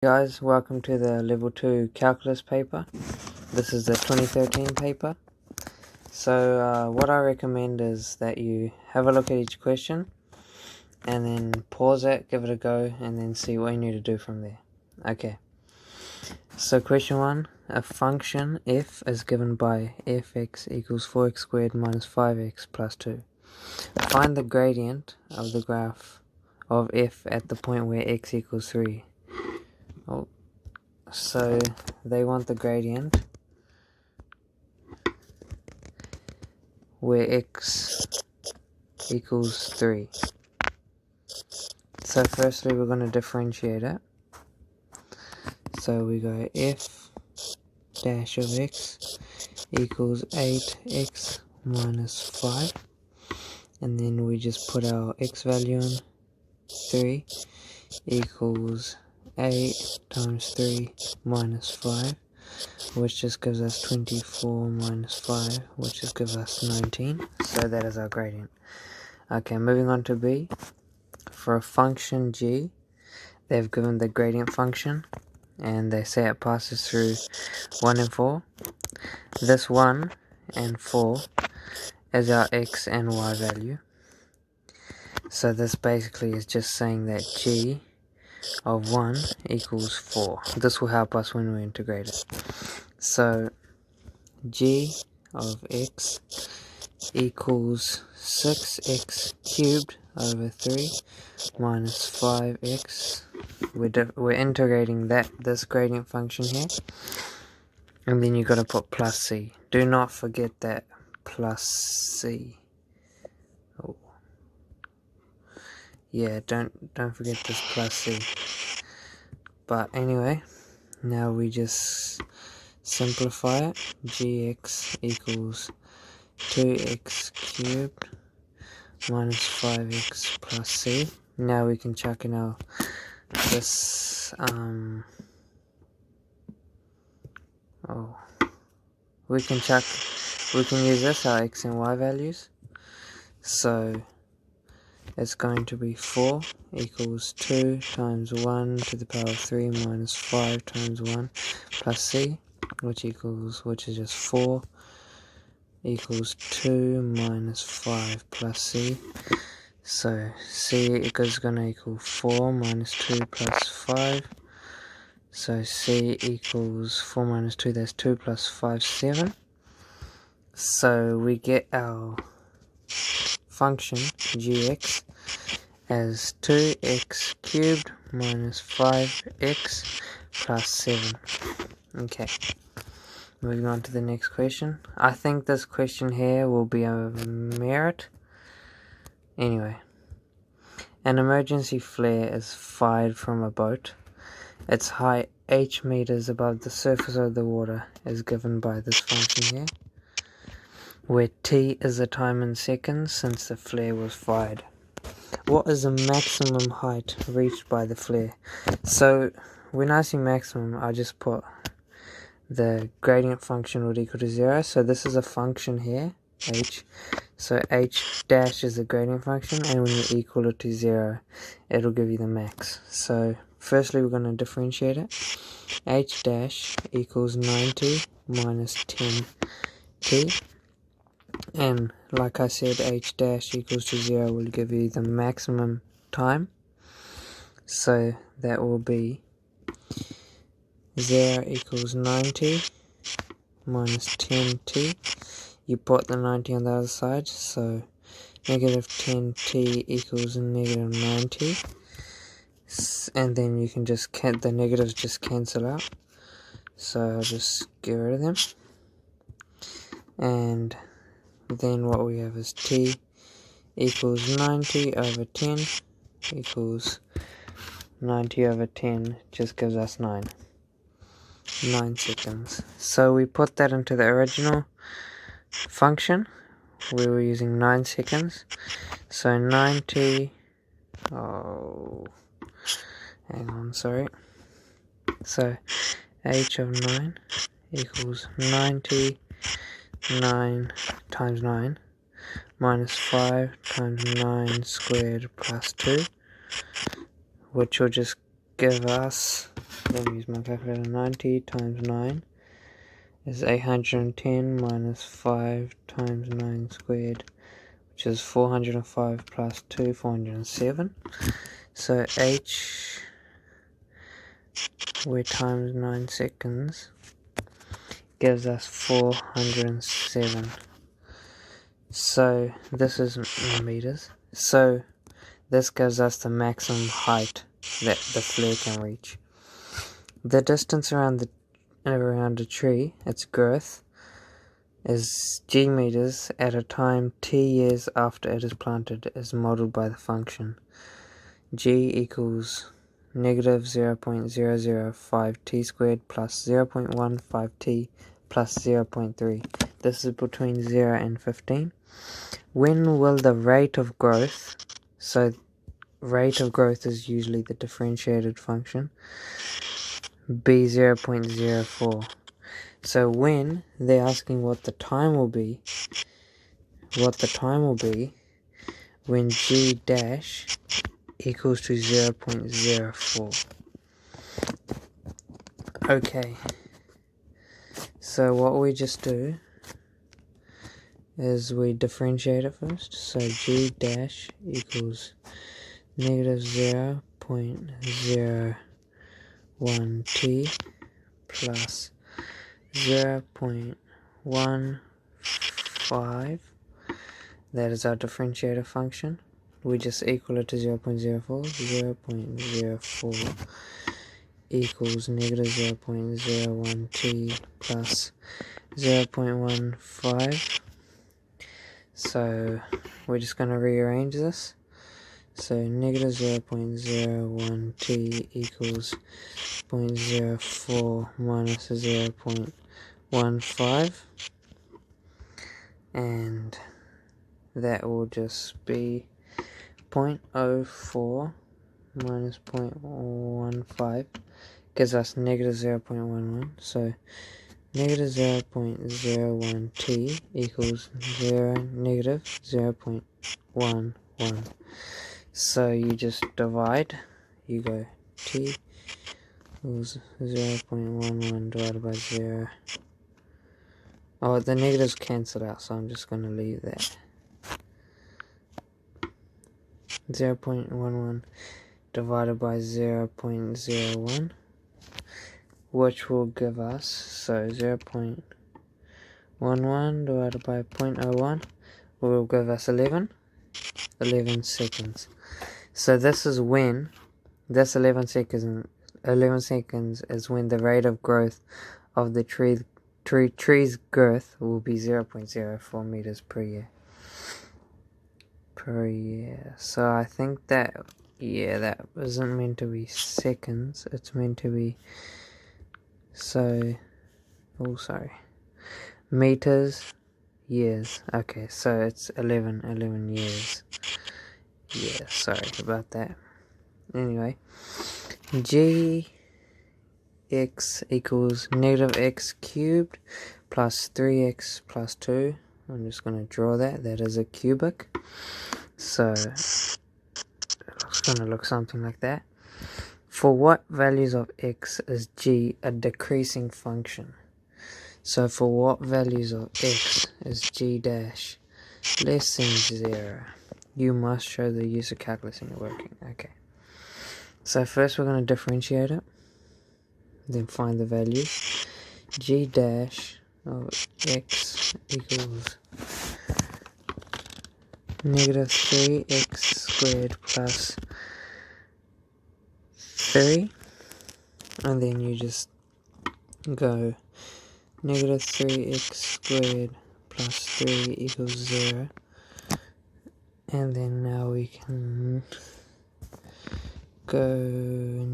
Guys, welcome to the level 2 calculus paper. This is the 2013 paper. So what I recommend is that you have a look at each question and then pause it, give it a go, and then see what you need to do from there. Okay, so question 1, a function f is given by fx equals 4x squared minus 5x plus 2. Find the gradient of the graph of f at the point where x equals 3. So they want the gradient where x equals 3. So firstly we're going to differentiate it. So we go f dash of x equals 8x minus 5. And then we just put our x value in, 3 equals 8 times 3 minus 5, which just gives us 24 minus 5, which just gives us 19. So that is our gradient. Okay, moving on to B. For a function g, they've given the gradient function, and they say it passes through 1 and 4. This 1 and 4 is our x and y value. So this basically is just saying that g of 1 equals 4. This will help us when we integrate it. So g of x equals 6x cubed over 3 minus 5x. We're integrating this gradient function here, and then you've got to put plus c. Do not forget that plus c. Oh. Yeah, don't forget this plus c. But anyway, now we just simplify it. Gx equals 2x cubed minus 5x plus c. Now we can chuck in our we can use this, our x and y values. So it's going to be 4 equals 2 times 1 to the power of 3 minus 5 times 1 plus c, which is just 4 equals 2 minus 5 plus c. So c is going to equal 4 minus 2 plus 5. So c equals 4 minus 2, that's 2 plus 5, 7. So we get our function gx as 2x cubed minus 5x plus 7. Okay, moving on to the next question. I think this question here will be a merit. Anyway, an emergency flare is fired from a boat. Its height h meters above the surface of the water is given by this function here, where t is the time in seconds since the flare was fired. What is the maximum height reached by the flare? So when I see maximum, I just put the gradient function would equal to 0. So this is a function here, h. So h dash is the gradient function, and when you equal it to 0, it'll give you the max. So firstly we're going to differentiate it. H dash equals 90 minus 10t. And like I said, h dash equals to 0 will give you the maximum time. So that will be 0 equals 90 minus 10t. You put the 90 on the other side, so negative 10t equals negative 90. And then you can just the negatives just cancel out. So I'll just get rid of them. And then what we have is t equals 90 over 10 equals 90 over 10 just gives us 9 seconds. So we put that into the original function. We were using 9 seconds. So 90, So h of 9 equals 99 times 9 minus 5 times 9 squared plus 2, which will just give us, let me use my calculator, 90 times 9 is 810 minus 5 times 9 squared, which is 405 plus 2, 407. So h, where times 9 seconds, gives us 407. So this is meters. So this gives us the maximum height that the flare can reach. The distance around a tree, its girth, is g meters at a time t years after it is planted, is modeled by the function g equals negative 0.005 t squared plus 0.15 t plus 0.3. This is between 0 and 15. When will the rate of growth, so rate of growth is usually the differentiated function, be 0.04. So when they're asking what the time will be when g dash equals to 0.04. Okay, so what we just do is we differentiate it first. So g dash equals negative 0.01 t plus 0.15. That is our differentiator function. We just equal it to 0.04. 0.04 equals negative 0.01 t plus 0.15. So we're just going to rearrange this. So negative 0.01 t equals 0.04 minus 0.15, and that will just be 0.04 minus 0.15 gives us negative 0.11. So negative 0.01 t equals negative 0.11. So you just divide, you go t equals 0.11 divided by 0. Oh, the negatives cancel out, so I'm just going to leave that. 0.11 divided by 0.01, which will give us, so 0.11 divided by 0.01 will give us 11 seconds. So this is when, this 11 seconds is when the rate of growth of the tree's girth will be 0.04 meters per year. So I think that, yeah, that wasn't meant to be seconds, it's meant to be, so, oh sorry, meters, years. Okay, so it's 11 years. Yeah, sorry about that. Anyway, g x equals negative x cubed plus 3x plus 2. I'm just going to draw that. That is a cubic. So it's going to look something like that. For what values of x is g a decreasing function? So for what values of x is g dash less than 0? You must show the use of calculus in your working. Okay. So first we're going to differentiate it. Then find the values. G dash of x equals negative 3x squared plus 3. And then you just go negative 3x squared plus 3 equals 0. And then now we can go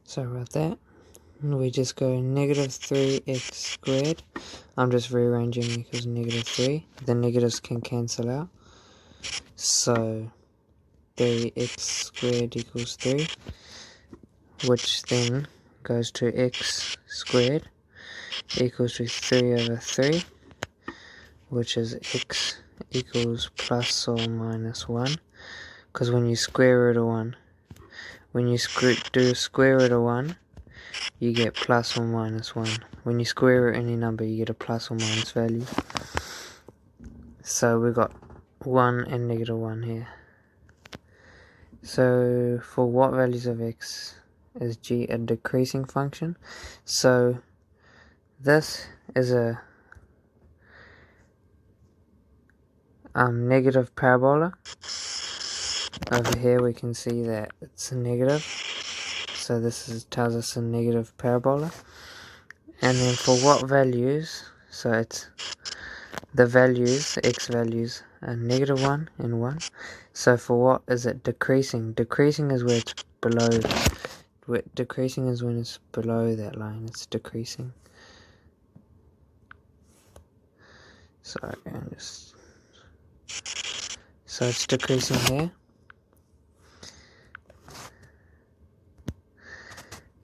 sorry about that. We just go negative 3x squared. I'm just rearranging because negative 3. The negatives can cancel out. So 3x squared equals 3, which then goes to x squared equals to 3 over 3, which is x equals plus or minus 1, because when you square root of 1, when you do square root of 1, you get plus or minus 1. When you square root any number, you get a plus or minus value. So we got 1 and negative 1 here. So for what values of x is g a decreasing function? So this is a negative parabola. Over here we can see that it's a negative. So this tells us a negative parabola. And then for what values, so it's the values, x values, are negative 1 and 1. So for what is it decreasing? Decreasing is where it's below. Decreasing is when it's below that line. It's decreasing. So it's decreasing here.